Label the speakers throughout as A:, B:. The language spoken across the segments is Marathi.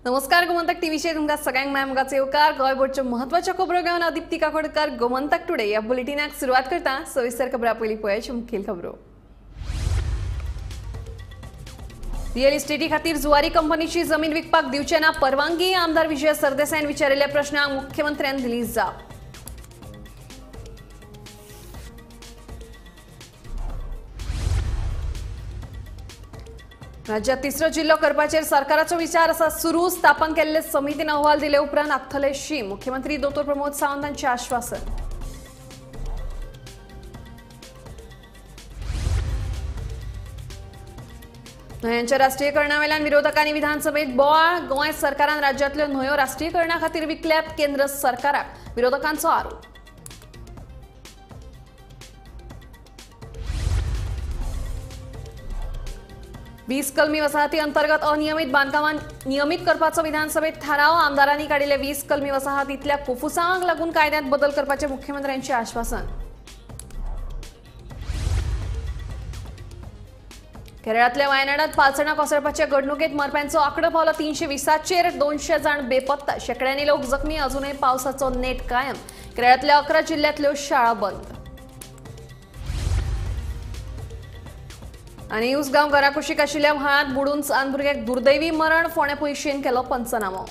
A: नमस्कार गोमंतक टीव्हीचे तुमका सगळ्यांक मॅमगाचे येवकार गोंयभरच्यो म्हत्वाच्यो खबरो घेवन दीप्ती काकोडकर गोमंतक टुडे या बुलेटिनाक सुरवात करता सविस्तर खबरां पयलीं पळोवया मुखेल खबरो। रियल इस्टेटी खातीर जुवारी कंपनीची जमीन विकपाक दिवचे ना परवानगी आमदार विजय सरदेसाईन विचारिल्ल्या प्रश्नाक मुख्यमंत्र्यान दिली जाप। राज्यात तिसरो जिल्लो करपाचेर सरकाराचो विचार आसा सुरू स्थापन केल्ले समितीन अहवाल दिले उपरांत आखतले शी मुख्यमंत्री दोतोर प्रमोद सावंत हांचें आश्वासन। न्हंयांच्या राष्ट्रीयकरणावेल्यान विरोधकांनी विधानसभेत बोवाळ गोंय सरकारान राज्यांतल्यो न्हंयो राष्ट्रीयकरणा खातीर विकल्यात केंद्र सरकाराक विरोधकांचो आरोप। वीस कलमी वसाहती अंतर्गत अनियमित बांदकामां नियमित करपाचो विधानसभेत थाराव आमदारांनी काडिल्ले 20 कलमी वसाहतींतल्या फुफुसांक लागून कायद्यांत बदल करपाचे मुख्यमंत्र्यांचे आश्वासन। केरळातल्या वायनाडात पालसणां कोसळपाच्या घडणुकेत मरप्यांचो आंकडो पावलो 320चेर 200 जाण बेपत्ता शेकड्यांनी लोक जखमी अजूनय पावसाचो नेट कायम केरळातल्या 11 जिल्ह्यांतल्यो शाळा बंद। आनी उसगांव घराकुशीक आशिल्ल्या व्हाळांत बुडून 3 भुरग्यांक दुर्दैवी मरण फोंड्या पुलिशेन केलो पंचनामो।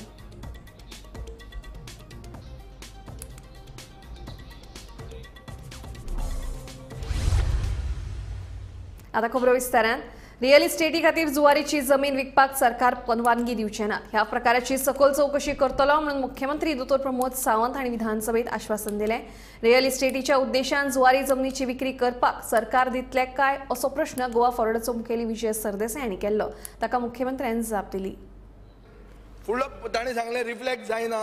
A: आता खबरो विस्तारान रियल इस्टेटी खातीर जुवारीची जमीन विकपाक सरकार परवानगी दिवचे ना ह्या प्रकाराची सखोल चौकशी करतलो म्हणून मुख्यमंत्री दोतोर प्रमोद सावंत हांणी विधानसभेत आश्वासन दिलें। रियल इस्टेटीच्या उद्देशान जुवारी जमनीची विक्री करपाक सरकार दितले काय असो प्रश्न गोवा फॉरवर्डचो मुखेली विजय सरदेसाई हांणी केल्लो ताका मुख्यमंत्र्यान जाप दिली।
B: फुडलो ताणें सांगलें रिफ्लेक्ट जायना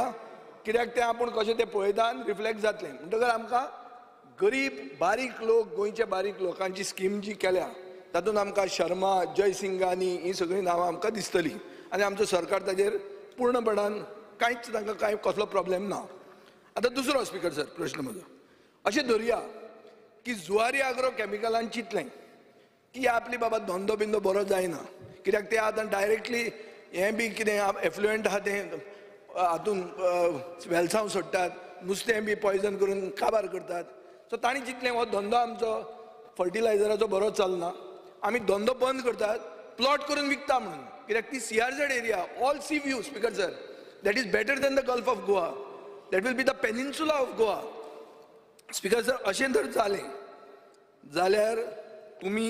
B: कित्याक तें आपूण कशें तें पळयता रिफ्लेक्ट जातलें म्हणटकर आमकां गरीब बारीक लोक गोंयच्या बारीक लोकांची स्कीम जी केल्या तातूंत आमकां शर्मा जयसिंगानी ही सगळीं नांवां आमकां दिसतलीं आनी आमचो सरकार ताजेर पूर्णपणान कांयच तांकां कांय कसलो प्रॉब्लेम ना। आतां दुसरो स्पीकर सर प्रश्न म्हजो अशें धरया की जुवारी आग्रो कॅमिकलान चिंतलें की आपली बाबा धंदो बिंदो बरो जायना कित्याक ते आतां डायरेक्टली हें बी कितें एफ्लुएंट आहा तें हातून वेलसांव सोडटात नुस्तें बी पॉयजन करून काबार करतात सो तांणी चिंतलें हो धंदो आमचो फर्टिलायझराचो बरो चलना आमी धंदो बंद करतात प्लॉट करून विकता म्हणून कित्याक ती CRZ area all sea view speaker sir that is better than the gulf of Goa that will be the peninsula of Goa speaker sir अशें जर जालें जाल्यार तुमी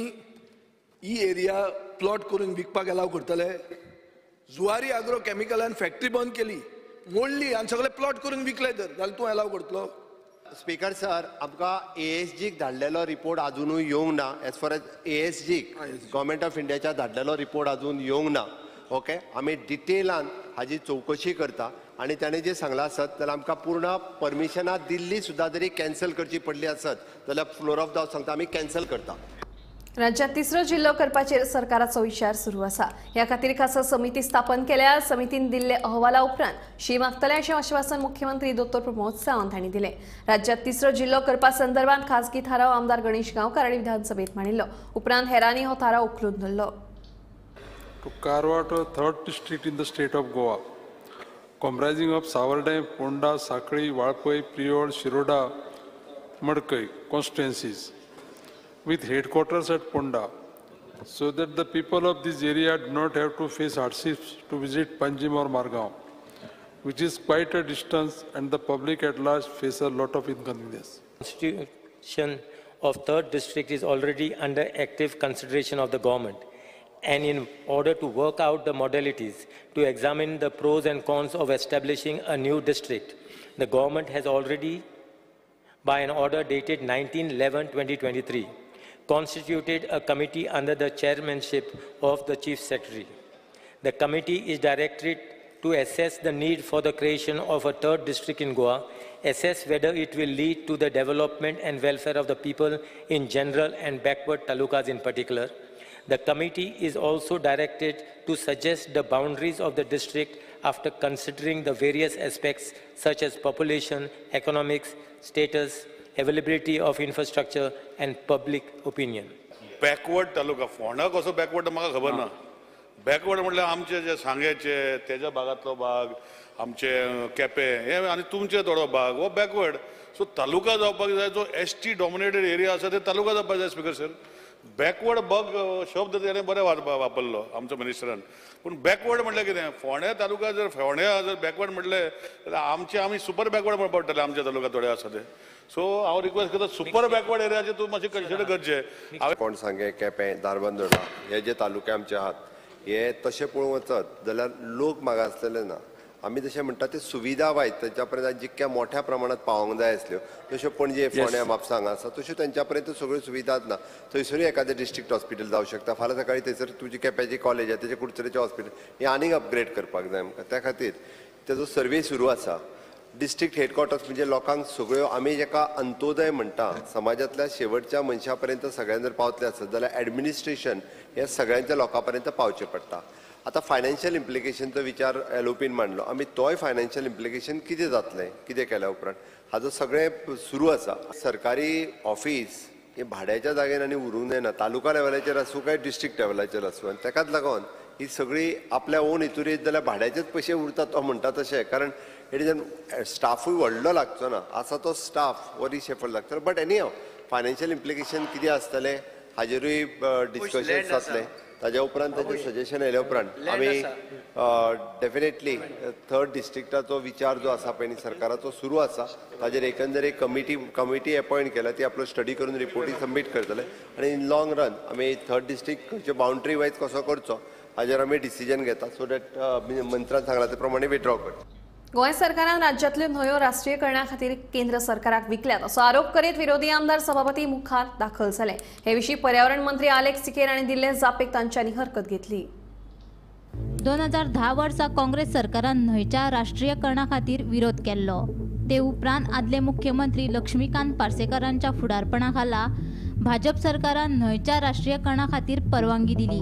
B: ही एरिया प्लॉट करून विकपाक अलाव करतले। जुवारी आग्रो कॅमिकलान फॅक्टरी बंद केली मोडली आनी सगळे प्लॉट करून विकले तर जाल्यार तूं अलाव करतलो?
C: स्पीकर सर आमकां ASG धाडलेलो रिपोर्ट अजूनय येवंक ना as far as ASG government of इंडियाच्या धाडलेलो रिपोर्ट अजून येवंक ना। ओके आमी डिटेलान हाजी चवकशी करता आनी ताणें जे सांगलां आसत जाल्यार आमकां पूर्ण परमिशनां दिल्ली सुद्दां जरी कॅन्सल करची पडली आसत जाल्यार फ्लोर ऑफ द हावस सांगता आमी कॅन्सल करता।
A: राज्यात तिसरो जिल्लो करपाचेर सरकाराचो विचार सुरू आसा ह्या खातीर खासा समिती स्थापन केल्या समितीन दिल्ले अहवाला उपरांत शी मागतले अशें आश्वासन मुख्यमंत्री दोतोर प्रमोद सावंत हांणी दिलें। राज्यात तिसरो जिल्लो करपा संदर्भात खासगी थाराव आमदार गणेश गांवकार हांणी विधानसभेत मांडिल्लो उपरांत हेरांनी हो थाराव उखलून धरलो।
D: To carve out a third district in the state of Goa, comprising of Savardai, Ponda, Sakri, Valpai, Priod, Shiroda, Madkai constituencies, with headquarters at Ponda, so that the people of this area do not have to face hardships to visit Panjim or Margao, which is quite a distance, and the public at large face a lot of inconvenience.
E: Constitution of third district is already under active consideration of the government. And in order to work out the modalities to examine the pros and cons of establishing a new district, the government has already, by an order dated 19/11/2023, constituted a committee under the chairmanship of the Chief Secretary. The committee is directed to assess the need for the creation of a third district in Goa, assess whether it will lead to the development and welfare of the people in general and backward talukas in particular. The committee is also directed to suggest the boundaries of the district after considering the various aspects such as population, economics, status, availability of infrastructure and public opinion.
F: Backward taluka, Phonda कसो backward म्हाका खबर ना बॅकवर्ड म्हटल्यार आमचे जे सांगेचे तेज्या भागातलो भाग आमचे केपें हे आनी तुमचे थोडो भाग हो बॅकवर्ड. सो तालुका जावपाक जाय जो ST डॉमिनेटेड एरिया आसा ते तालुका जावपाक जाय स्पीकर सर. बॅकवर्ड शब्द तेणें बरें वापरलो आमच्या मिनिस्टरान. पूण बॅकवर्ड म्हटल्यार कितें फोंड्या तालुका जर फोंड्या जर बॅकवर्ड म्हटले जाल्यार आमी सुपर बॅकवर्ड म्हणपाक पडटले आमच्या तालुका थोडे आसा ते. सो हांव रिक्वेस्ट करता सुपर बॅकवर्ड एरियाचे तूं मातशें कन्सिडर करचें.
C: कोण सांगे केपें दारबांदोडा हे जे तालुके आमचे आहात हे तशें पळोवंक वचत जाल्यार लोक मागासलेले ना. आमी जशें म्हणटा ते सुविधा वायज तेंच्या पर्यंत जितक्या मोठ्या प्रमाणात पावोंक जाय आसल्यो तश्यो पणजे फोंड्या म्हापसा हांगा आसा तश्यो तेंच्या पर्यंत सगळ्यो सुविधाच ना. थंयसरूय एखादें डिस्ट्रिक्ट हॉस्पिटल जावं शकता. फाल्यां सकाळी थंयसर तुजी केप्याची कॉलेज आहे तेजे कुडचडेचें हॉस्पिटल हें आनीक अपग्रेड करपाक जाय आमकां. त्या खातीर तेजो सर्वे सुरू आसा. डिस्ट्रिक्ट हेडक्वॉर्टर्स म्हणजे लोकांक सगळ्यो आमी जेका अंत्योदय म्हणटा समाजांतल्या शेवटच्या मनशा पर्यंत सगळ्यांक जर पावतले आसत जाल्यार ॲडमिनिस्ट्रेशन हें सगळ्यांच्या लोकां पर्यंत पावचें पडटा. आतां फायनान्शियल इम्प्लिकेशनचो विचार LOPन मांडलो आमी. तोय फायनान्शियल इम्प्लिकेशन कितें जातलें कितें केल्या उपरांत हाजो सगळें सुरू आसा. सरकारी ऑफीस हे भाड्याच्या जागेन आनी उरूंक जायना. तालुका लेवलाचेर आसूं काय डिस्ट्रिक्ट लेवलाचेर आसूं. आनी ताकाच लागून ही सगळी आपल्या ओन हितूर येत जाल्यार भाड्याचेच पयशे उरतात तो म्हणटा तशें. कारण हेजेन स्टाफूय व्हडलो लागचो ना. आसा तो स्टाफ वरी शेफल लागतलो. बट एनी हांव फायनान्शियल इम्प्लिकेशन कितें आसतलें हाजेरूय डिस्कशन जातलें. ताज्या उपरांत ताजें सजेशन येयल्या उपरांत आमी डेफिनेटली थर्ड डिस्ट्रिक्टाचो विचार जो आसा पळय सरकाराचो सुरू आसा. ताजेर एकंदर एक कमिटी अपॉयंट केला. ती आपलो स्टडी करून रिपोर्टी सबमीट करतले आनी इन लॉंग रन आमी थर्ड डिस्ट्रिक्ट खंयचे बाउंड्री वायज कसो करचो हाजेर आमी डिसिजन घेता. सो दॅट मंत्र्यान सांगला ते प्रमाणे विड्रॉ करता.
A: गोंय सरकारान राज्यातल्यो न्हंयो राष्ट्रीयकरणा खातीर केंद्र सरकाराक विकल्यात असो आरोप करीत विरोधी आमदार सभापती मुखार दाखल जाले. हे विशीं पर्यावरण मंत्री आलेख सिकेर हांणी दिल्ले जापेक तांच्यांनी हरकत घेतली.
G: 2010 वर्सा काँग्रेस सरकारान न्हंयच्या राष्ट्रीयकरणा खातीर विरोध केल्लो. ते उपरांत आदले मुख्यमंत्री लक्ष्मीकांत पार्सेकरांच्या फुडारपणा खाला भाजप सरकारान न्हंयच्या राष्ट्रीयकरणा खातीर परवानगी दिली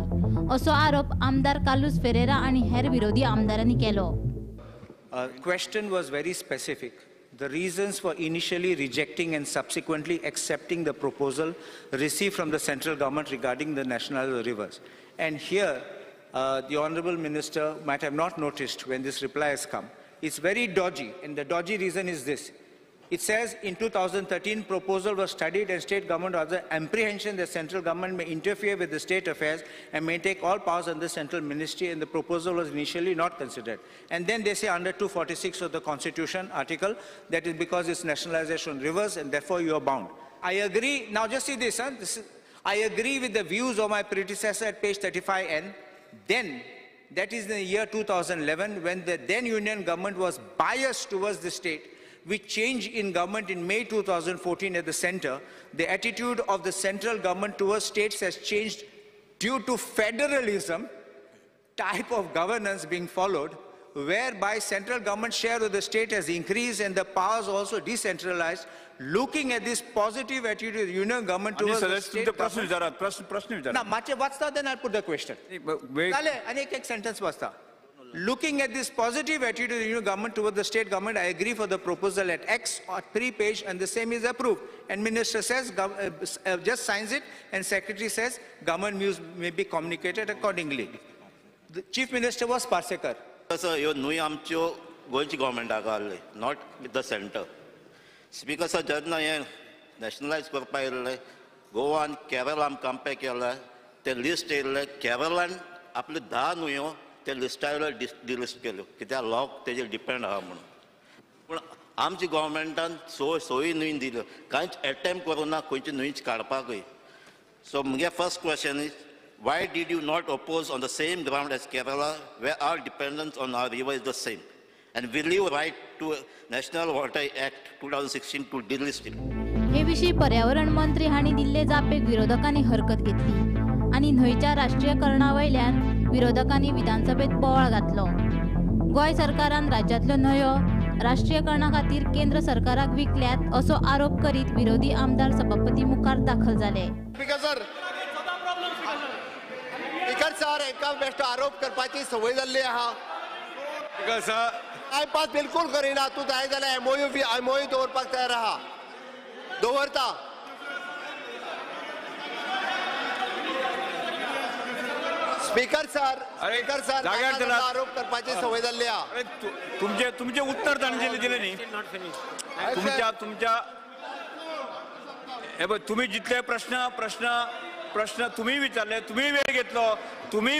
G: असो आरोप आमदार कालूस फेरेरा आणि हेर विरोधी आमदारांनी केलो.
H: Question was very specific. The reasons for initially rejecting and subsequently accepting the proposal received from the central government regarding the national rivers. And here, the Honourable Minister might have not noticed when this reply has come. It's very dodgy, and the dodgy reason is this. It says in 2013 proposal was studied and state government has the apprehension that central government may interfere with the state affairs and may take all powers under central ministry, and the proposal was initially not considered. And then they say under 246 of the Constitution article that is because it's nationalization rivers and therefore you are bound. I agree. Now just see this, I agree with the views of my predecessor at page 35N. Then that is in the year 2011 when the then union government was biased towards the state. With change in government in May 2014 at the center, the attitude of the central government towards states has changed due to federalism type of governance being followed, whereby central government share of the state has increased and the powers also decentralized. Looking at this positive attitude of the union government towards the state government.
I: प्रश्न
H: Now, mache vasta, then I'll put the question. Chale, and ek sentence vasta. Looking at this positive attitude of the union government towards the state government, I agree for the proposal at X or 3 page, and the same is approved. And minister says, just signs it, and secretary says, government views may be communicated accordingly. The chief minister was Parsekar.
J: Sir, you know, आमच्यो गोंयची गव्हर्मेंटाक आहले, not with the center. Speaker sir, जेन्ना हे nationalize करपा येयल्ले, गोवा आनी केरळ आमकां कंपेर केलें, ते लिस्ट येयल्ले, केरळान आपले 10 न्हंयो ते लिस्टार डिलिस्ट केल्यो कित्याक लॉक तेजेर डिपेंड आहा म्हणून. पूण आमच्या गव्हर्मेंटान सोयी न्हंय दिल्यो, कांयच एटेम्प्ट करूं ना खंयची न्हंयच काडपाकय. सो म्हगे first question is, why did you not oppose on the same ground as Kerala, where our dependence on our river is the same? And will you write to National Water Act 2016 to delist it?
G: हे विशीं पर्यावरण मंत्री हांणी दिल्ले जापेक विरोधकांनी हरकत घेतली आणि न्हंयच्या राष्ट्रीयकरणा वयल्यान विरोधकांनी विधानसभेत बोवाळ घातलो. गोंय सरकारान राज्यांतल्यो न्हंयो राष्ट्रीयकरणा खातीर केंद्र सरकाराक विकल्यात असो आरोप करीत विरोधी आमदार सभापती मुखार दाखल जाले.
C: स्पीकर सर, एका बेश्टो आरोप करपाची संवय जाल्ली आहा. टायमपास बिलकुल करिना. तूं जाय जाल्यार MOU दवरपाक तयार आहा, दवरता. स्पीकर सर
I: जाग्यार चला.
C: आरोप करपाची संवय जाल्ली आहा.
I: अरे तुमचे उत्तर ताणें दिले न्ही. तुमच्या हे बघ, तुम्ही जितले प्रश्न तुम्ही विचारले, तुम्ही वेळ घेतलो. तुम्ही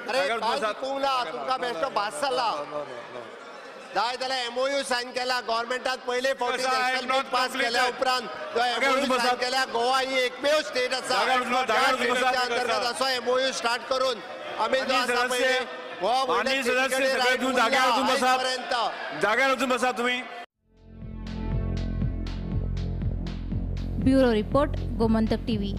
C: अरे काय चुकवला तुमका बेश्टो भास जाल्ला. जाय जाल्यार एमओयू सायन केला गव्हर्नमेंटात पयले फावटी नॅशनल बील पास केल्या उपरांत तो एमओयू सायन केल्या. गोवा ही एकमेव स्टेट आसा अंतर्गत असो एमओयू स्टार्ट करून आमी जो आसा पयले
I: जाग्यार वचून बसा तुम्ही.
G: Bureau report, Gomantak TV.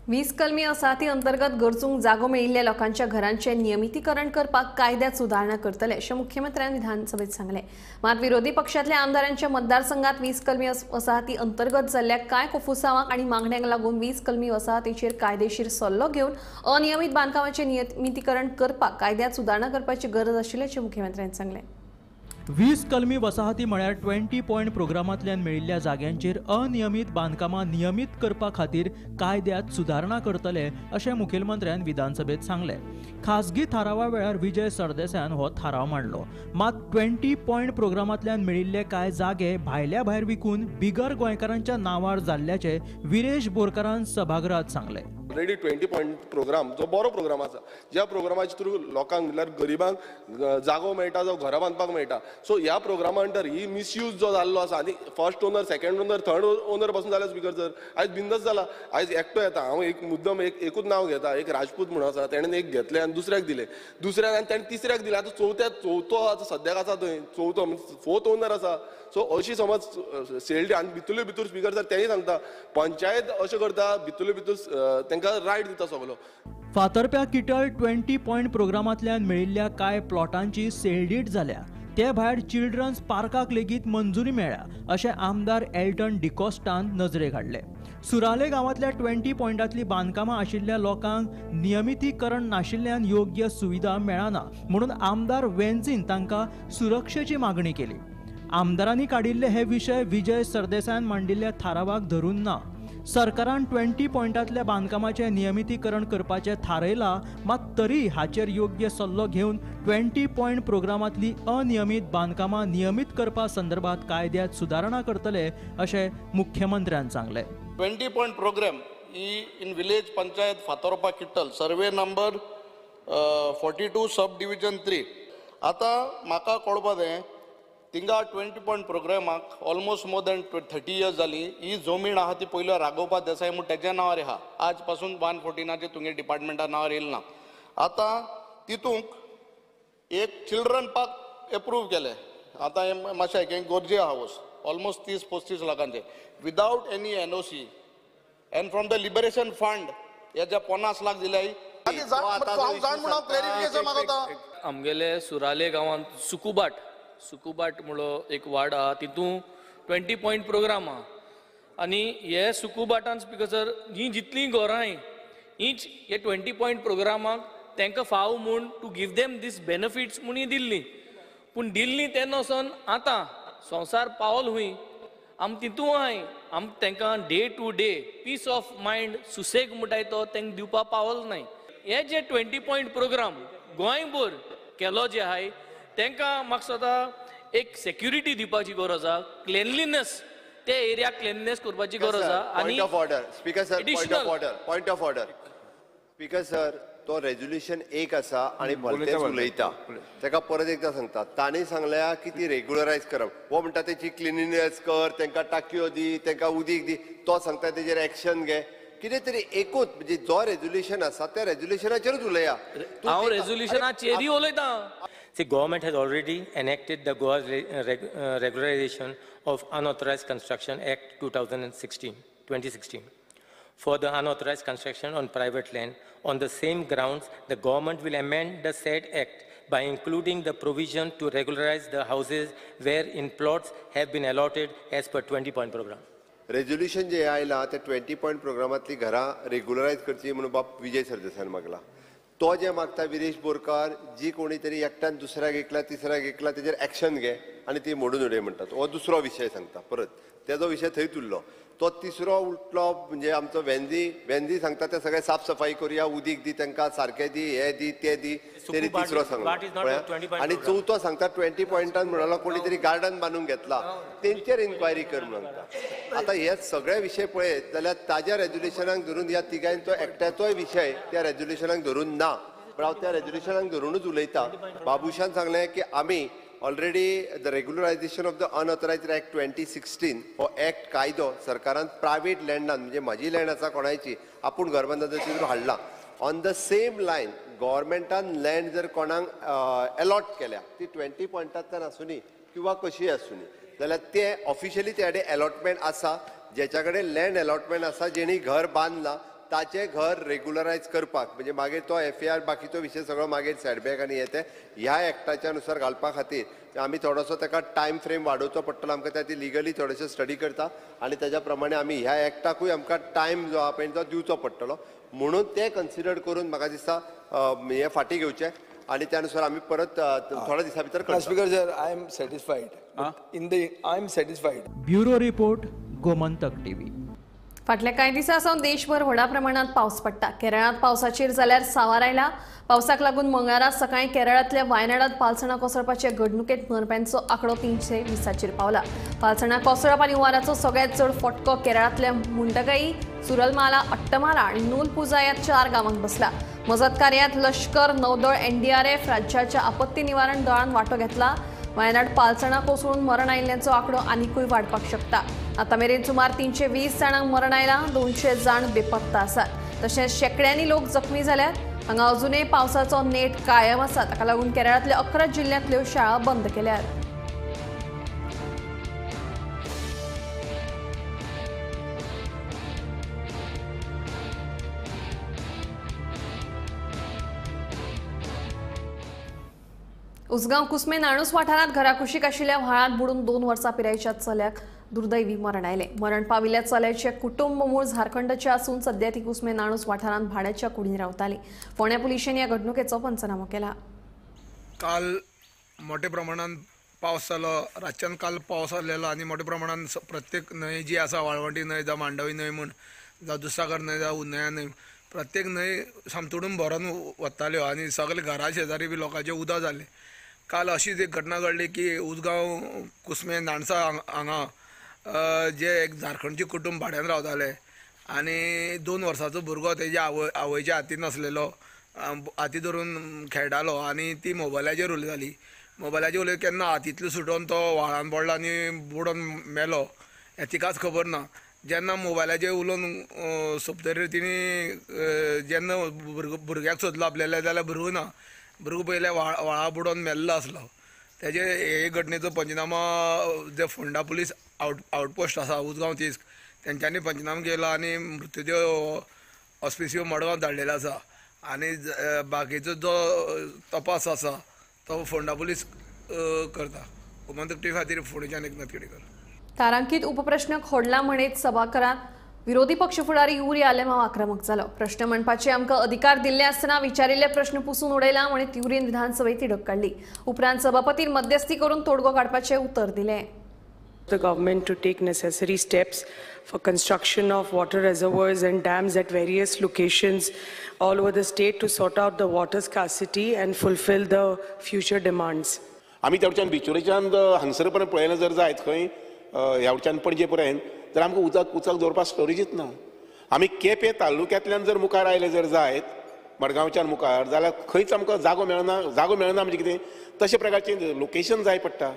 A: वीज कलमी वसाहती अंतर्गत गरजूंक जागो मेळिल्ल्या लोकांच्या घरांचे नियमितीकरण करपाक कायद्यात सुदारणा करतले अशें मुख्यमंत्र्यांनी विधानसभेत सांगले. मात विरोधी पक्षातल्या आमदारांच्या मतदारसंघात वीज कलमी वसाहती अंतर्गत जाल्ल्या कांय कुफुसावांक आनी मागण्यांक लागून वीज कलमी वसाहतीचेर कायदेशीर सल्लो घेवन अनियमीत बांदकामाचें नियमितीकरण करपाक कायद्यात सुदारणा करपाची गरज आशिल्ल्याचें मुख्यमंत्र्यांनी सांगलें.
K: वीज कलमी वसाहती म्हळ्यार 20 पॉयंट प्रोग्रामांतल्यान मेळिल्ल्या जाग्यांचेर अनियमीत बांदकामां नियमीत करपा खातीर कायद्यात सुदारणा करतले अशें मुखेलमंत्र्यान विधानसभेत सांगलें. खासगी थारावा वेळार विजय सरदेसायान हो थाराव मांडलो. मात 20 पॉयंट प्रोग्रामांतल्यान मेळिल्ले कांय जागे भायल्या भायर विकून बिगर गोंयकारांच्या नांवार जाल्ल्याचे विरेश बोरकारान सभागृहात सांगलें.
L: ऑलरेडी 20 पॉयंट प्रोग्राम जो बरो प्रोग्राम आसा, ज्या प्रोग्रामाच्या थ्रू लोकांक म्हणल्यार गरिबांक जागो मेळटा, जो घरा बांदपाक मेळटा. सो ह्या प्रोग्रामा अंडर ही मिसयूज जो जाल्लो आसा आनी first owner, second owner, third owner पासून जाल्या स्पीकर सर आयज बिंदस जाला. आयज एकटो येता, हांव एक मुद्दम एकूच नांव घेता, एक राजपूत म्हणून आसा, तेणेन एक घेतलें आनी दुसऱ्याक दिलें, दुसऱ्याक आनी तेणें तिसऱ्याक दिलें. आतां चवथो आतां सद्याक आसा थंय, चवथो फोर्थ ओनर आसा. सो अशी समज सेल्डी आनी भितरले भितर स्पीकर सर तेंय सांगता पंचायत अशें करता, भितरले भितर तांकां रायट दिता सगलो.
K: फातर्प्या किटल 20 पॉयंट प्रोग्रामांतल्यान मेळिल्ल्या कांय प्लॉटांची सेलडीड जाल्या. ते भायर चिल्ड्रन्स पार्काक लेगीत मंजुरी मेळ्ळ्या अशें आमदार एल्टन डिकॉस्टान नजरेक हाडले. सुराले गांवांतल्या 20 पॉयंटांतलीं बांदकामां आशिल्ल्या लोकांक नियमितीकरण नाशिल्ल्यान योग्य सुविधा मेळना म्हणून आमदार वेंझीन तांकां सुरक्षेची मागणी केली. आमदारांनी काडिल्ले हे विशय विजय सरदेसायान मांडिल्ल्या थारावाक धरून ना. सरकारान 20 पॉयंटांतल्या बांदकामाचें नियमितीकरण करपाचें थारयलां, मात तरी हाचेर योग्य सल्लो घेवन 20 पॉयंट प्रोग्रामांतलीं अनियमीत बांदकामां नियमीत करपा संदर्भात कायद्यात सुदारणा करतले अशें मुख्यमंत्र्यान सांगलें.
M: 20 point programme in village panchayat Fatorpa Quitol survey number 42 sub division 3. आतां म्हाका कळपा जाय थिंगा 20 पॉयंट प्रोग्रामाक ऑलमोस्ट मोर दॅन 30 इयर्स जाली. ही जमीन आहा ती पयलो राघोपा देसाय म्हणून तेज्या नांवार आहा. आज पासून 114 तुमगे डिपार्टमेंटा नांवार येयला ना. आतां तितूंक एक चिल्ड्रन पार्क एप्रूव केले. आतां हें मातशें एक गोरजे हाऊस ऑलमोस्ट 30-35 लाखांचे without any NOC end from the liberation fund हेज्या 50 लाख दिल्याय.
N: आमगेले सुराले गांवांत सुकुबाट म्हणून एक वार्ड आहा, तितून 20 पॉयंट प्रोग्राम आहा. आनी हे सुकुबाटान स्पीकर सर ही जितलीं घरां हीच हे 20 पॉयंट प्रोग्रामाक तांकां फाव म्हूण to give them these benefits म्हूण ही दिल्लीं. पूण दिल्लीं तेन्ना वचोन आतां संवसार पावल हूंय आम तितू आहाय आम तांकां day to day peace of mind सुसेग म्हणटाय तो तांकां दिवपाक पावल नाय. हे जे 20 पॉयंट प्रोग्राम गोंयभर केलो जे आहाय तांकां म्हाका सदां एक सेक्युरिटी दिवपाची गरज आहा. क्लेनलीनेस ते एरियाक क्लेनलीनेस करपाची गरज आहा.
C: Point of order speaker sir, point of order speaker sir, तो रेझोल्युशन एक आसा आणि भलतेच उलयता. ताका परत एकदा सांगता, तांणी सांगल्या की ती रेग्युलरायज करप. हो म्हणटा तेची क्लिनिनेस कर, तांकां टाकयो दी, तांकां उदीक दी. तो सांगता तेजेर एक्शन घे. कितें तरी एकूच म्हणजे जो रेझोल्युशन आसा त्या रेझोल्युशनाचेरूच उलया.
N: हांव रेझोल्युशनाचेरूय उलयता.
E: See, government has already enacted the Goa's Regularization of Unauthorized Construction Act 2016. For the unauthorized construction on private land, on the same grounds, the government will amend the said act by including the provision to regularize the houses where in plots have been allotted as per 20 point program.
C: Resolution जे आयला ते 20 पॉयंट प्रोग्रामातली घरां रेग्युलरायज करची म्हणून बाब विजय सरदेसायान मागला. तो जे मागता विरेश बोरकार जी कोणी तरी एकट्यान दुसऱ्याक एकला तिसऱ्याक एकला तेजेर एक्शन घे आनी ती मोडून उडय म्हणटात हो दुसरो विशय सांगता परत तेजो विशय थंय उरलो तो तिसरो उठलो म्हणजे आमचो वेंदी सांगता ते सगळे साफसफाई करूया उदीक दी तांकां सारकें दी हे दी ते दी तरी तिसरो सांगलो आनी चवथो सांगता 20 पॉयंटान म्हणलो कोणी तरी गार्डन बांदून घेतला तेंचेर इन्क्वायरी कर म्हणटा आता हे सगळे विशय पळयत जाल्यार ताज्या रेजोल्युशनाक धरून ह्या तिगांचो एकट्याचोय विशय त्या रेजोल्युशनाक धरून ना पण हांव त्या रेजोल्युशनाक धरूनच उलयता बाबुशान सांगलें की आमी already the regularisation of the unauthorised act 2016 हो एक्ट कायदो सरकारान प्रायवेट लँडान म्हणजे म्हजी लँड आसा कोणाची आपूण घर बांदपाच्या थ्रू हाडला ऑन द सेम लायन गव्हर्मेंटान लँड जर कोणाक अलॉट केल्या ती 20 पॉयंटांतल्यान आसूनी किंवा कशी आसूनी जाल्यार ते ऑफिशियली ते कडेन अलॉटमेंट आसा जेच्या कडेन लँड अलॉटमेंट आसा जेणी घर बांदलां ताचे घर रेग्युलरायज करपाक म्हणजे मागीर तो FAR बाकीचो विशय सगळो मागीर सेटबॅक आनी येते ह्या एक्टाच्या नुसार घालपा खातीर आमी थोडोसो ताका टायम फ्रेम वाडोवचो पडटलो आमकां त्या लिगली थोडेशें स्टडी करता आनी तेज्या प्रमाणे आमी ह्या एक्टाकूय आमकां टायम जो आहा पळय तो दिवचो पडटलो म्हणून ते कन्सिडर करून म्हाका दिसता हे फाटी घेवचे आनी त्या नुसार आमी परत थोड्या दिसा भितर करता
B: speaker sir I am satisfied
K: bureau report Gomantak TV
A: फाटल्या कांय दिसांसावन देशभर व्हडा प्रमाणात पावस पडटा केरळात पावसाचेर जाल्यार सांवार आयला पावसाक लागून मंगळारा सकाळी केरळांतल्या वायनाडात पालसणां कोसळपाचे घडणुकेंत मरप्यांचो आंकडो 320 पावला पालसणां कोसळप आनी हुंवाराचो सगळ्यांत चड फटको केरळांतल्या मुंडगई सुरलमाला अट्टमाला आनी नूलपुजा ह्या 4 गांवांक बसला मजत कार्यांत लष्कर नौदळ NDRF राज्याच्या आपत्ती निवारण दळान वांटो घेतला वायनाड पालसणां कोसळून मरण आयिल्ल्यांचो आंकडो आनीकूय वाडपाक शकता आता मेरेन सुमार 320 जाणांक मरण आयलां 200 जाण बेपत्ता आसात तशेंच शेकड्यांनी लोक जखमी जाल्यात हांगा अजुनूय पावसाचो नेट कायम आसा ताका लागून केरळांतल्या 11 जिल्ल्यांतल्यो शाळा बंद केल्यात उसगांव कुस्मे नाणूस वाठारांत घरा कुशीक आशिल्ल्या व्हाळांत बुडून 2 वर्सां पिरायेच्या चल्याक दुर्दैवी मरण आयलें मरण पाविल्ल्या चल्याचें कुटुंब मूळ झारखंडचें आसून सध्या ती कुस्मे नाणूस वाठारांत भाड्याच्या कुडीन रावताली फोंड्या पुलिशेन ह्या घडणुकेचो पंचनामो केला काल
B: मोठ्या प्रमाणात पावस जालो रातच्यान काल पावस आसलेलो आनी मोठ्या प्रमाणात प्रत्येक न्हंय जी आसा वाळवंटी न्हंय जावं मांडवी न्हंय म्हण जावं दुसागर न्हंय जावं उन्हया न्हंय प्रत्येक न्हंय सामतुडून भरून वताल्यो आनी सगळे घरा शेजारी बी लोकांचे उदक जालें काल अशीच एक घटना घडली की उसगांव कुस्मे नाणसा हांगा जे एक झारखंडचे कुटुंब भाड्यान रावताले आनी 2 वर्साचो भुरगो तेज्या आवयच्या हातीन आसलेलो हाती धरून खेळटालो आनी ती मोबायलाचेर उलयताली मोबायलाचेर उलयत केन्ना हातींतलो सुटोवन तो व्हाळान पडलो आनी बुडोन मेलो हें तिकाच खबर ना जेन्ना मोबायलाचेर उलोवन सोंपतकीर तिणी जेन्ना भुरग्याक सोदलो आपल्याले जाल्यार भुरगो ना भुरगो पयले व्हाळा बुडोन मेल्लो आसलो तेजे हे घटनेचो पंचनामा जे फोंडा पुलीस आउटपोस्ट आसा उसगांव तिस्क तेंच्यांनी पंचनामा केलो आनी मृत्यूदेह ऑस्पिसियो मडगांव धाडलेलो आसा आनी बाकीचो जो तपास आसा तो फोंडा पुलीस करता गोमंतक TV खातीर फोंडेच्यान एकनाथ केडेकर
A: तारांकीत उपप्रश्न खोडला म्हणत सभाघरांत विरोधी पक्ष फुडारी युरी आलेमांव आक्रमक जालो प्रश्न म्हणपाचे आमकां अधिकार दिल्ले आसतना विचारिल्ले प्रश्न पुसून उडयला म्हणत युरीन विधानसभेत तिडक काडली उपरांत सभापतीन मध्यस्थी करून तोडगो काडपाचें उत्तर दिलें
O: The government to take necessary steps for construction of water reservoirs and dams at various locations all over the state to sort out the water scarcity and fulfill the future demands.
P: आमी तेवच्यान बिचोरेच्यान हांगसरपर्यंत पळयलें जर जायत खंय ह्यावच्यान पणजे पर्यंत तर आमकां उदक दवरपाक स्टोरेजीच ना आमी केपें तालुक्यांतल्यान जर मुखार आयले जर जायत मडगांवच्यान मुखार जाल्यार खंयच आमकां जागो मेळना म्हणजे कितें तशे प्रकारचें लोकेशन जाय पडटा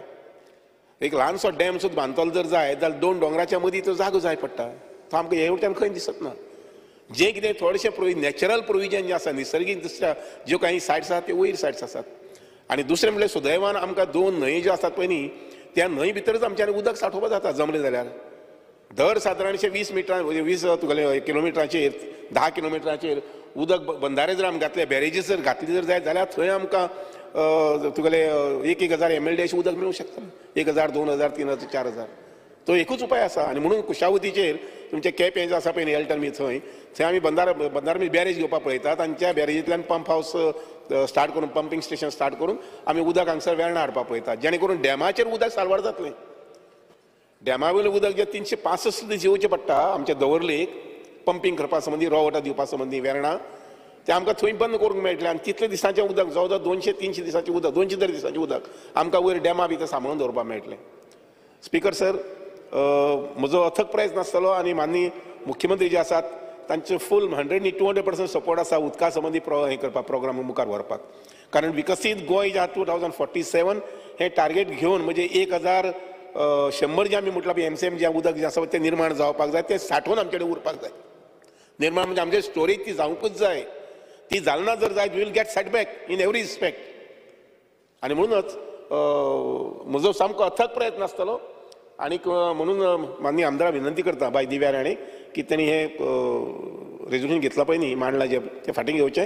P: एक ल्हानसो डॅम सुद्दां बांदतलो जर जाय जाल्यार 2 दोंगराच्या मदीं तो जागो जाय पडटा तो आमकां हे वटेन खंय दिसत ना जें कितें थोडेशें नॅचरल प्रोविजन जें आसा निसर्गीक दृश्ट्या ज्यो काही सायट्स आसात त्यो वयर सायट्स आसात आनी दुसरें म्हणल्यार सुदैवान आमकां 2 न्हंय ज्यो आसात पळय न्ही त्या न्हंय भितरच आमच्यानी उदक साठोवपाक जाता जमलें जाल्यार दर सादारणशे 20 किलोमिटराचेर 10 किलोमिटराचेर उदक बंधारे जर आमी घातले बॅरेजीस जर घातली जर जायत जाल्यार थंय आमकां तुगेले 1,000 MLD अशें उदक मेळूंक शकता 1,000 2,000 3,000 4,000 तो एकूच उपाय आसा आनी म्हणून कुशावतीचेर तुमचे कॅप हें आसा पळय न्ही एल्टन बी थंय आमी बंदार मी बॅरेज घेवपाक पळयतात आनी त्या बॅरेजींतल्यान पंप हावस स्टार्ट करून पंपिंग स्टेशन स्टार्ट करून आमी उदक हांगसर वेळना हाडपाक पळयतात जेणे करून डॅमाचेर उदक साल्वार जातलें डॅमा वयलें उदक जे 365 दीस येवचें पडटा आमच्या दवर्लेक पंपिंग करपा संबंदी रॉ वॉटर दिवपा संबंदी वेर्णा ते आमकां थंय बंद करूंक मेळटलें आनी तितले दिसांचें उदक जवळ जवळ 200-300 दिसांचें उदक 200 तरी दिसांचें उदक आमकां वयर डॅमा बी ते सांबाळून दवरपाक मेळटलें स्पिकर सर म्हजो अथक प्रयत्न आसतलो आनी माननीय मुख्यमंत्री जे आसात तांचे फूल 100% सपोर्ट आसा उदका संबंदी हें करपाक प्रोग्राम मुखार व्हरपाक कारण विकसीत गोंय जे 2047 हें टार्गेट घेवन म्हणजे 1100 जे आमी म्हटलां MCM जें उदक जें आसा तें निर्माण जावपाक जाय तें सांठोवन आमचे कडेन उरपाक जाय निर्माण म्हणजे आमचे स्टोरेज ती जावंकूच जाय ती जालना जर जायत we will get setback in every respect आनी म्हणूनच म्हजो सामको अथक प्रयत्न आसतलो आनीक म्हणून माननीय आमदाराक विनंती करता बाय दिव्या राणे की त्यांनी हे रेजोल्यूशन घेतला पळय न्ही मांडलां जे ते फाटीं घेवचें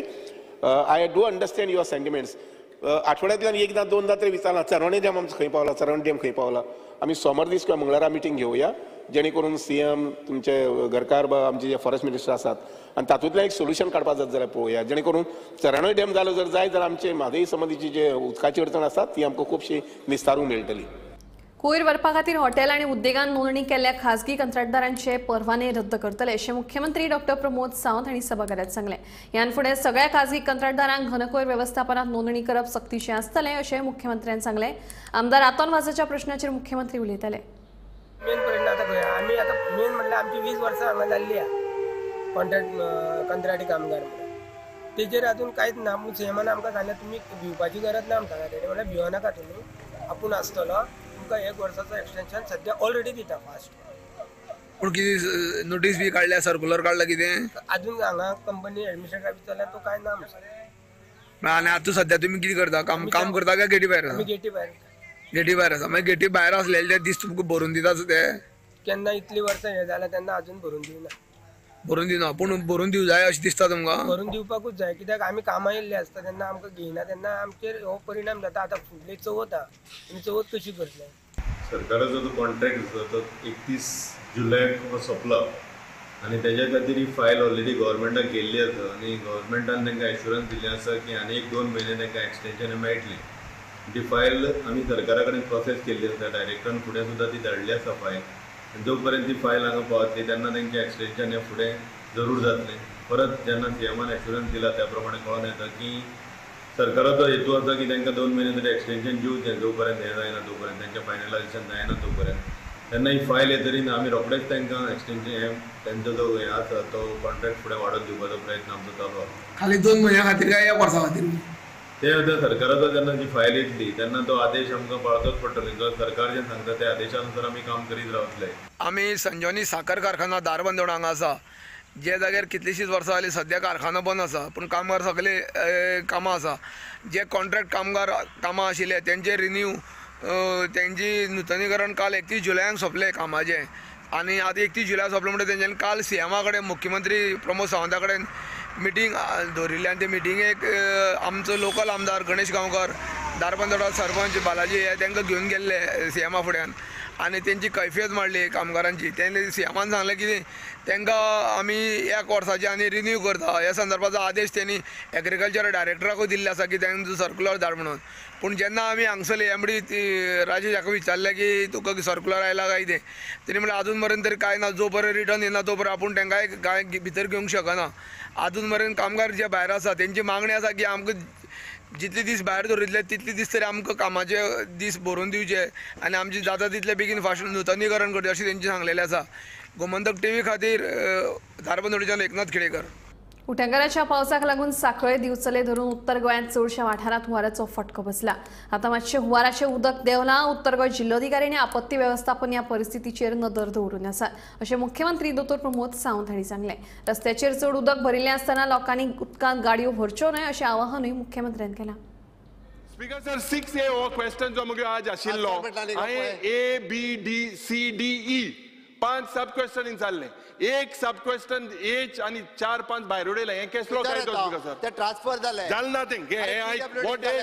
P: I do understand your sentiments आठवड्यांतल्यान एकदां दोनदां तरी विचारलां चरवणे डॅम आमचो खंय पावला चरवणे डॅम खंय पावला आमी सोमार दीस किंवा मंगळारा मिटींग घेवया जेणे करून CM तुमचे घरकार आमचे जे फॉरेस्ट मिनिस्टर आसात आनी तातूंतल्यान एक सोल्युशन काडपाक जाता जाल्यार पळोवया जेणे करून चरणोय डॅम जालो जर जाय जाल्यार आमचे म्हादई संबंधीची जे उदकाची अडचण आसा ती आमकां खुबशी निस्तारूंक मेळटली
A: कोयर व्हरपा खातीर हॉटेल आनी उद्देगांत नोंदणी केल्ल्या खाजगी कंत्राटदारांचे परवाने रद्द करतले अशें मुख्यमंत्री डॉ प्रमोद सावंत हांणी सभाघरांत सांगलें ह्यान फुडें सगळ्या खाजगी कंत्राटदारांक घनकोयर वेवस्थापनात नोंदणी करप सक्तीचें आसतलें अशें मुख्यमंत्र्यान सांगलें आमदार आतोन वाझाच्या प्रश्नाचेर मुख्यमंत्री उलयताले
Q: मेन पॉयंट आतां खंय आमी आतां मेन म्हणल्यार आमची 20 वर्सां हांगा जाल्ली आहा कॉन्ट्रॅक्ट कंत्राटी कामगार म्हणून तेजेर अजून कांयच ना पूण सीएमान आमकां सांगलें तुमी भिवपाची गरज ना आमकां तेणे म्हणल्यार भिवनाका तुमी आपूण आसतलो तुमकां 1 वर्साचो एक्सटेंशन सद्या ऑलरेडी दिता फास्ट
B: पूण कितें नोटीस बी काडल्या सर्कुलर काडला कितें
Q: अजून हांगा कंपनी एडमिनिस्ट्रेटर विचारल्यार तो कांय ना म्हणून
B: आनी आतां सद्या तुमी कितें करता काम करता काय गेटी भायर
Q: आमी गेटी भायर
B: गेटी भायर आसा मागीर गेटी भायर आसलेले ते दीस तुमकां भरून दिता ते
Q: केन्ना इतली वर्सां हें जाल्यार तेन्ना अजून भरून दिवना
B: भरून दिना पूण भरून दिवं जाय अशें दिसता तुमकां
Q: भरून दिवपाकूच जाय कित्याक आमी कामां येयल्ले आसता तेन्ना आमकां घेयना तेन्ना आमचेर हो परिणाम जाता आतां फुडली चवथ आहा आमी चवथ कशी करतले
R: सरकाराचो जो कॉन्ट्रॅक्ट आसा तो 31 जुलयाक सोंपला आनी तेज्या खातीर ही फायल ऑलरेडी गव्हर्मेंटाक गेल्ली आसा आनी गव्हर्मेंटान तांकां एश्युरन्स दिल्लें आसा की आनी 1-2 म्हयने तांकां एक्सटेंशन मेळटलें ती फायल आमी सरकारा कडेन प्रोसेस केल्ली आसा डायरेक्टरान फुडें सुद्दां ती धाडली आसा फायल जो पर्यंत ती फायल हांगा पावतली तेन्ना तांचें एक्सटेंशन हें फुडें जरूर जातलें परत जेन्ना सीएमान एश्युरन्स दिला त्या प्रमाणे कळोन येता की सरकाराचो हेतू आसा की तांकां 2 म्हयने तरी एक्सटेंशन दिवचें जो पर्यंत हें जायना तो पर्यंत तांचें फायनलायजेशन जायना तो पर्यंत तेन्ना ही फायल येतरी आमी रोखडेच तांकां एक्सटेंशन हें तांचो जो हें आसा तो कॉन्ट्रॅक्ट फुडें वाडोवन दिवपाचो प्रयत्न आमचो चालू आसा
B: खाली 2 म्हयन्या खातीर काय 1 वर्सा खातीर
R: ते आतां सरकाराचो जेन्ना जी फायल येतली तेन्ना तो आदेश आमकां पाळचोच पडटलो जो सरकार जें सांगता त्या आदेशानुसार आमी काम करीत रावतले
B: आमी संजोनी साखर कारखाना दारबांदोड हांगा आसा जे जाग्यार कितलीशींच वर्सां जालीं सद्या कारखानो बंद आसा पूण कामगार सगळे कामां आसा जे कॉन्ट्रॅक्ट कामां आशिल्ले तेंचे रिन्यू तेंची नूतनीकरण काल 31 जुलयाक सोंपलें कामाचें आनी आतां 31 जुलयाक सोंपलें म्हणटा तेंच्यांनी काल सीएमा कडेन मुख्यमंत्री प्रमोद सावंता कडेन मिटींग दवरिल्ली आनी ते मिटिंगेक आमचो लोकल आमदार गणेश गांवकर दारबांदोडा सरपंच बालाजी हे तांकां घेवन गेल्ले सीएमा फुड्यान आनी तेंची कैफियत मांडली कामगारांची तेणें सीएमान सांगलें की तांकां आमी 1 वर्साचे आनी रिन्यू करता ह्या संदर्भाचो आदेश तेणी एग्रीकल्चर डायरेक्टराकूय दिल्ले आसा की तांचो सर्कुलर धाड म्हणून पूण जेन्ना आमी हांगसरली एमडी राजेश हाका विचारलें की तुका सर्कुलर आयला काय तें तेणी म्हणलें अजून मेरेन तरी कांय ना जो पर्यंत रिटर्न येना तो पर्यंत आपूण तांकांय कांय भितर घेवंक शकना अजून मेरेन कामगार जे भायर आसा तेंची मागणी आसा की आमकां जितले दीस भायर दवरिल्ले तितले दीस तरी आमकां कामाचे दीस भरून दिवचे आनी आमचे जाता तितले बेगीन फास्ट नूतनीकरण करचें अशें तेंची सांगलेलें आसा गोमंतक टीव्ही खातीर दारबांदोडच्यान एकनाथ खेडेकर
A: उटंगराच्या पावसाक लागून सांखळे दिवचले धरून उत्तर गोंयांत चडशा वाठारांत हुंवाराचो फटको बसला आतां मातशें हुंवाराचें उदक देंवलां उत्तर गोंय जिल्लोधिकाऱ्यांनी आपत्ती वेवस्थापन ह्या परिस्थितीचेर नदर दवरून आसा अशें मुख्यमंत्री दोतोर प्रमोद सावंत हांणी सांगलें रस्त्याचेर चड उदक भरिल्लें आसतना लोकांनी उदकांत गाडयो व्हरच्यो न्हय अशें आवाहनूय मुख्यमंत्र्यान केलां
S: स्पीकर सर 6A हो क्वेश्चन जो मुगे आज आशिल्लो हांवें A B D C D E 5 sub question चालले, एक सब क्वेश्चन एच आणि 4-5 भायर उडयले. हे केसलो काय तो स्पीकर सर?
C: ते ट्रान्सफर जाले.
S: जाल nothing. What is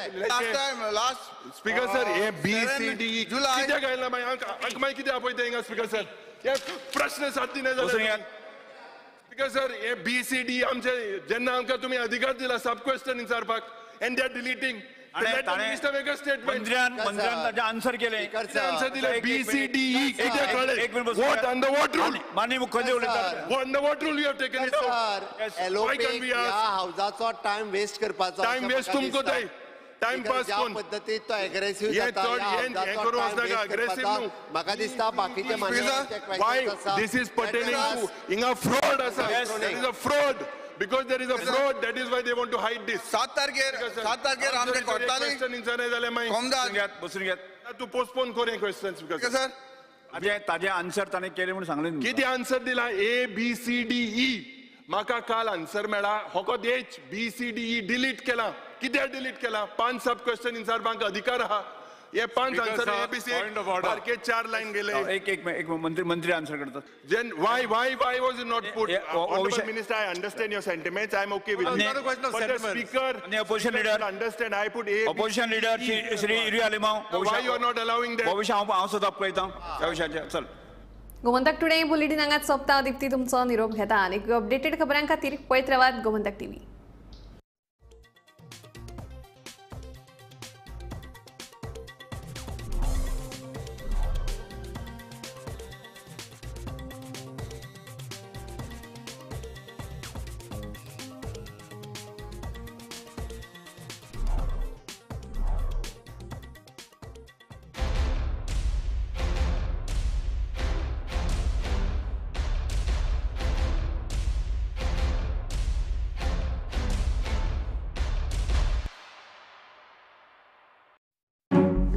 S: last speaker sir A B C D कित्याक आयला मागीर आमकां मागीर कित्याक आपयता हिंगा स्पीकर सर? हे प्रश्न सारकी नाही जाले. Speaker sir A B C D आमचे जेन्ना आमकां तुमी अधिकार दिला सब क्वेश्चन विचारपाक एंड दे आर डिलीटिंग.
I: मंत्र्यान ताचे आन्सर केले.
S: आन्सर दिले बी सी डी ई. कित्याक कळ्ळें? What on the what rule?
I: माननीय मुख्यमंत्री उलयतात.
S: On the what rule you have taken it
C: sir एलोपेक ह्या हाऊसाचो टाइम वेस्ट करपाचो.
S: टाइम वेस्ट तुमको जाय. टाइम पास कोण
C: पद्धतीत तो एग्रेसिव्ह जाता. म्हाका दिसता बाकीचे
S: why this is pertaining to इंगा fraud आसा. There is a fraud. Because there is a fraud, that is why they want to hide this.
B: 7 तारखेर आमचे कोर्टानी
I: बसून घेत.
S: तू पोस्टपोन कर हे क्वेश्चन्स बिकॉज
B: सर
I: ताजे आन्सर ताणें केले म्हणून सांगलें.
S: किती आन्सर दिला? A B C D E. म्हाका काल आन्सर मेळ्ळा. होकोत H B C D E delete केला. कित्याक डिलीट केला? 5 सब क्वेश्चन विचारपाक अधिकार आहा. हे 5 आन्सर एबीसी सारखे 4 लाईन गेले.
I: एक मंत्री आन्सर करतात.
S: Then why was it not put? Honorable Minister, I understand your sentiments. I am okay with it. But the speaker,
I: opposition leader,
S: understand. I put A.
I: Opposition leader, Shri Iri Alimau.
S: Why you are not allowing that?
I: भविष्य हांव सुद्दां पळयतां ह्या विशयाचेर. चल.
A: गोमंतक टुडे बुलेटिन हांगाच सोंपता. दिप्ती तुमचो निरोप घेता. आनी अपडेटेड खबरां खातीर पळयत रावात गोमंतक टीव्ही.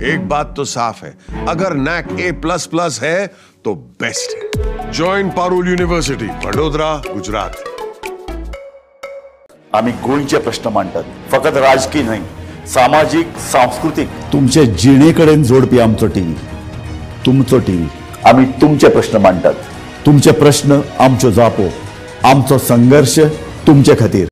T: एक बात तो साफ है, अगर नैक A++ है तो बेस्ट है. Join Parul university, Vadodara, Gujarat.
U: आम्ही गोंयचे प्रश्न मांडतात. फकत राजकीय नाही, सामाजिक, सांस्कृतिक. तुमचे जिणेकडेन जोडपी आमचो टीव्ही, तुमचो टीव्ही. आम्ही तुमचे प्रश्न मांडतात. तुमचे प्रश्न आमच्यो जापो, आमचो संघर्ष तुमचे खातीर.